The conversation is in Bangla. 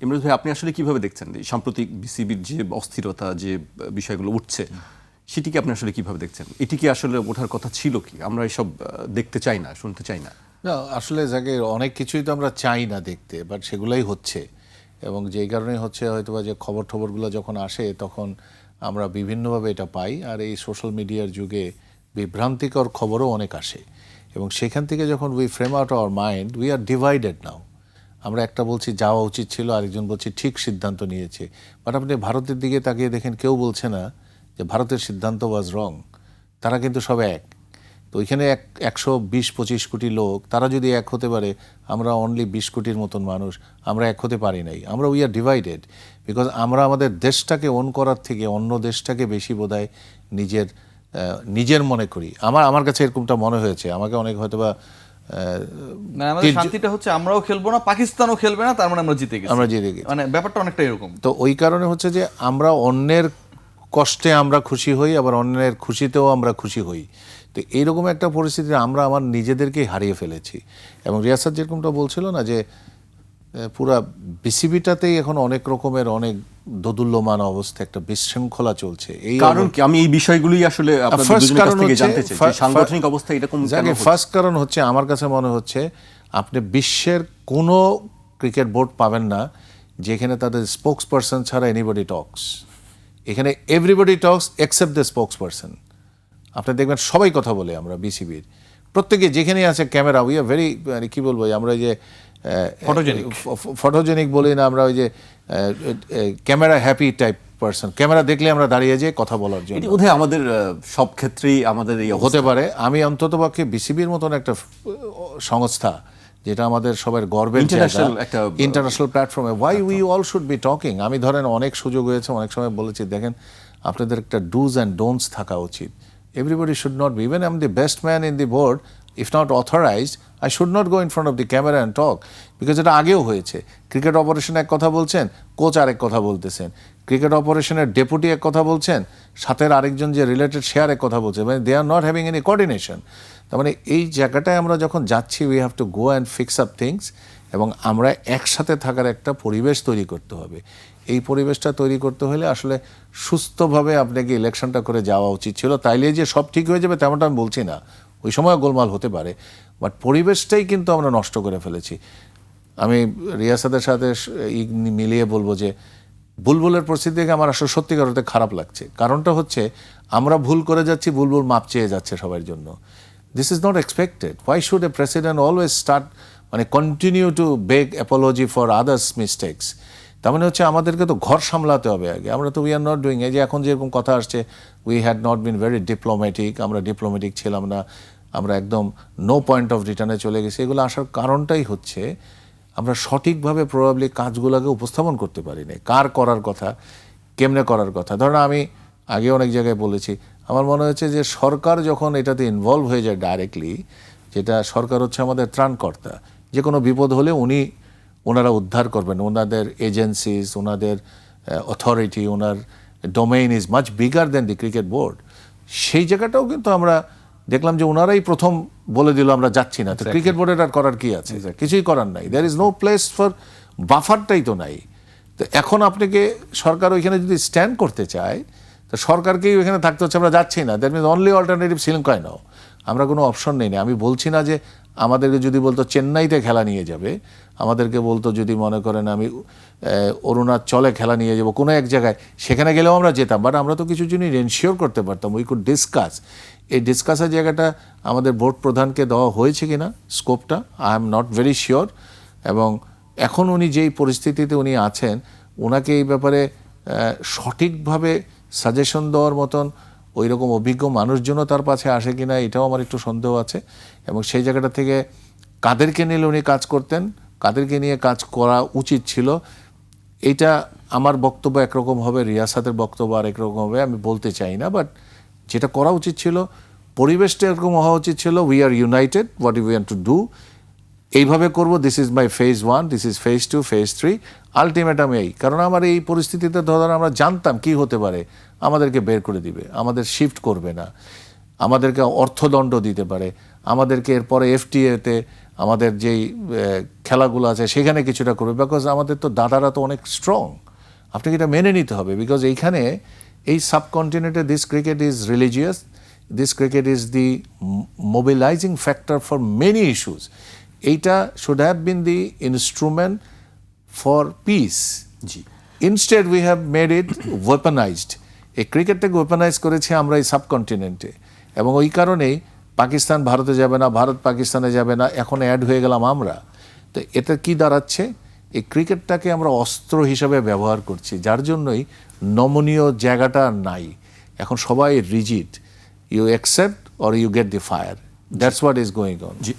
ইমরোজ ভাই, আপনি আসলে কিভাবে দেখছেন এই সাম্প্রতিক বিসিবির যে অস্থিরতা, যে বিষয়গুলো উঠছে, সেটিকে আপনি আসলে কিভাবে দেখছেন? এটি কি আসলে ওঠার কথা ছিল কি? আমরা এসব দেখতে চাই না, শুনতে চাই না। না, আসলে যাকে অনেক কিছুই তো আমরা চাই না দেখতে, বাট সেগুলাই হচ্ছে। এবং যেই কারণেই হচ্ছে হয়তোবা যে খবরগুলো যখন আসে তখন আমরা বিভিন্নভাবে এটা পাই। আর এই সোশ্যাল মিডিয়ার যুগে বিভ্রান্তিকর খবরও অনেক আসে, এবং সেখান থেকে যখন we frame out our mind, we are divided now. আমরা একটা বলছি যাওয়া উচিত ছিল, আরেকজন বলছি ঠিক সিদ্ধান্ত নিয়েছে। বাট আপনি ভারতের দিকে তাকিয়ে দেখেন, কেউ বলছে না যে ভারতের সিদ্ধান্ত ওয়াজ রং। তারা কিন্তু সব এক। তো ওইখানে 120-25 কোটি লোক, তারা যদি এক হতে পারে, আমরা অনলি 20 কোটির মতন মানুষ, আমরা এক হতে পারি নাই। আমরা উই আর ডিভাইডেড বিকজ আমরা আমাদের দেশটাকে ওন করার থেকে অন্য দেশটাকে বেশি বোধহয় নিজের মনে করি। আমার কাছে এরকমটা মনে হয়েছে। আমাকে অনেক হয়তোবা আমাদের শান্তিটা হচ্ছে আমরাও খেলবো না, পাকিস্তানও খেলবে না, তার মানে আমরা জিতে গেছি। মানে ব্যাপারটা অনেকটা এরকম। তো ওই কারণে হচ্ছে যে আমরা অন্যের কষ্টে আমরা খুশি হই, আবার অন্যের খুশিতেও আমরা খুশি হই। তো এইরকম একটা পরিস্থিতিতে আমরা আমার নিজেদেরকেই হারিয়ে ফেলেছি। এবং রিয়াসাত যেরকমটা বলছিল না, যে পুরা বিসিবিটাতেই এখন অনেক রকমের অনেক দোদুল্যমান অবস্থা, একটা বিশৃঙ্খলা চলছে। এই কারণ কি, আমি এই বিষয়গুলোই আসলে আপনাদের দুজনের কাছ থেকে জানতে চাই, যে সাংগঠনিক অবস্থা এরকম কেন হচ্ছে? ফার্স্ট কারণ হচ্ছে, আমার কাছে মনে হচ্ছে আপনি বিশ্বের কোনো ক্রিকেট বোর্ড পাবেন না যেখানে তাদের স্পোকস পারসন ছাড়া এনিবডি টক্স। এখানে everybody Tux except the spokes person. আপনি দেখবেন সবাই কথা বলে। আমরা বিসিবির প্রত্যেকে যেখানে আছে ক্যামেরা, উই আর ভেরি, মানে কী বলবো, আমরা ওই যে ফটোজেনিক বলি না, আমরা ওই যে camera happy type person. Camera দেখলে আমরা দাঁড়িয়ে যাই কথা বলার জন্য। এটি বোধহয় আমাদের সব ক্ষেত্রেই আমাদের এই হতে পারে। আমি অন্ততপক্ষে বিসিবির মতন একটা সংস্থা, যেটা আমাদের সবার গর্বের ইন্টারন্যাশনাল প্ল্যাটফর্মে, why we all should be talking. আমি ধরেন অনেক সুযোগ হয়েছে, অনেক সময় বলেছি, দেখেন আপনাদের একটা ডুজ অ্যান্ড ডোন্টস থাকা উচিত। Everybody should not be, even I am the best man in the board, if not authorized, I should not go in front of the camera and talk, because এটা আগেও হয়েছে। ক্রিকেট অপারেশনে এক কথা বলছেন, কোচ আরেক কথা বলতেছেন। ক্রিকেট অপারেশনের ডেপুটি এক কথা বলছেন, সাথের আরেকজন যে রিলেটেড শেয়ার এক কথা বলছে। মানে they are not having any coordination. তার মানে এই জায়গাটায় আমরা যখন যাচ্ছি, we have to go and fix up things, এবং আমরা একসাথে থাকার একটা পরিবেশ তৈরি করতে হবে। এই পরিবেশটা তৈরি করতে হলে আসলে সুস্থভাবে আপনাকে ইলেকশনটা করে যাওয়া উচিত ছিল। তাইলে যে সব ঠিক হয়ে যাবে তেমনটা আমি বলছি না, ওই সময় গোলমাল হতে পারে, বাট পরিবেশটাই কিন্তু আমরা নষ্ট করে ফেলেছি। আমি রিয়াসাতের সাথে মিলিয়ে বলবো যে বুলবুলের পরিস্থিতি দেখে আমার আসলে সত্যিকার অর্থে খারাপ লাগছে। কারণটা হচ্ছে আমরা ভুল করে যাচ্ছি, বুলবুল মাপ চেয়ে যাচ্ছে সবার জন্য। This is not expected. Why should A president always continue to beg Apology for others mistakes? তার মানে হচ্ছে আমাদেরকে তো ঘর সামলাতে হবে আগে। আমরা তো উই আর নট ডুইং। এই যে এখন যেরকম কথা আসছে, we had not been very diplomatic, আমরা ডিপ্লোম্যাটিক ছিলাম না, আমরা একদম নো পয়েন্ট অফ রিটার্নে চলে গেছি। এগুলো আসার কারণটাই হচ্ছে আমরা সঠিকভাবে প্রবাবলি কাজগুলোকে উপস্থাপন করতে পারি না। কার করার কথা, কেমনে করার কথা। ধরুন আমি আগে অনেক জায়গায় বলেছি, আমার মনে হচ্ছে যে সরকার যখন এটাতে ইনভলভ হয়ে যায় ডাইরেক্টলি, যেটা সরকার হচ্ছে আমাদের ত্রাণকর্তা, যে কোনো বিপদ হলে ওনারা উদ্ধার করবেন। ওনাদের এজেন্সিস, ওনাদের authority, owner domain is much bigger then the cricket board. সেই জায়গাটাও কিন্তু আমরা দেখলাম যে ওনারাই প্রথম বলে দিল আমরা যাচ্ছি না। তো ক্রিকেট বোর্ডের আর করার কি আছে? কিছুই করার নাই। There is no place for বাফারটাই তো নাই। তো এখন আপনাকে সরকার ওইখানে যদি স্ট্যান্ড করতে চায়, তো সরকারকেই ওইখানে থাকতে হচ্ছে আমরা যাচ্ছি না। দ্যাট মিনস অনলি অল্টারনেটিভ শ্রীলঙ্কায় নাও, আমরা কোনো অপশন নেই না। আমি বলছি না যে আমাদেরকে যদি বলতো চেন্নাইতে খেলা নিয়ে যাবে, আমাদেরকে বলতো যদি মনে করেন আমি অরুণাচলে খেলা নিয়ে যাবো কোনো এক জায়গায়, সেখানে গেলেও আমরা যেতাম। বাট আমরা তো কিছু জিনিস এনশিওর করতে পারতাম, উই কুড ডিসকাস। এই ডিসকাসের জায়গাটা আমাদের বোর্ড প্রধানকে দেওয়া হয়েছে কিনা স্কোপটা, I am not very sure. এবং এখন উনি যেই পরিস্থিতিতে উনি আছেন, ওনাকে এই ব্যাপারে সঠিকভাবে সাজেশন দেওয়ার মতন ওই রকম অভিজ্ঞ মানুষজনও তার পাশে আসে কিনা, এটাও আমার একটু সন্দেহ আছে। এবং সেই জায়গাটা থেকে কাদেরকে নিলে উনি কাজ করতেন, কাদেরকে নিয়ে কাজ করা উচিত ছিল, এইটা আমার বক্তব্য একরকম হবে, রিয়াসাতের বক্তব্য আরেক রকম হবে, আমি বলতে চাই না। বাট যেটা করা উচিত ছিল, পরিবেশটা এরকম হওয়া উচিত ছিল, we are united, what you want to do, এইভাবে করবো। This is my phase 1, this is phase 2, phase 3, ultimatum এই। কারণ আমার এই পরিস্থিতিতে ধরেন আমরা জানতাম কি হতে পারে, আমাদেরকে বের করে দিবে, আমাদের শিফট করবে না, আমাদেরকে অর্থদণ্ড দিতে পারে, আমাদেরকে এরপরে এফটিএতে আমাদের যেই খেলাগুলো আছে সেখানে কিছুটা করবে, বিকজ আমাদের তো দাদারা তো অনেক স্ট্রং, আপনাকে এটা মেনে নিতে হবে। বিকজ এইখানে এই সাবকন্টিনেন্টে this cricket is religious, this cricket is the mobilising factor for many issues. এইটা should have been the instrument for peace. জি, instead we have made it weaponised. এই ক্রিকেটটাকে ওয়েপনাইজ করেছি আমরা এই সাবকন্টিনেন্টে, এবং ওই কারণেই পাকিস্তান ভারতে যাবে না, ভারত পাকিস্তানে যাবে না, এখন অ্যাড হয়ে গেলাম আমরা। তো এটা কি দাঁড়াচ্ছে, এই ক্রিকেটটাকে আমরা অস্ত্র হিসাবে ব্যবহার করছি, যার জন্যই নমনীয় জায়গাটা নাই। এখন সবাই rigid, you accept or you get the fire, that's what is going on. G.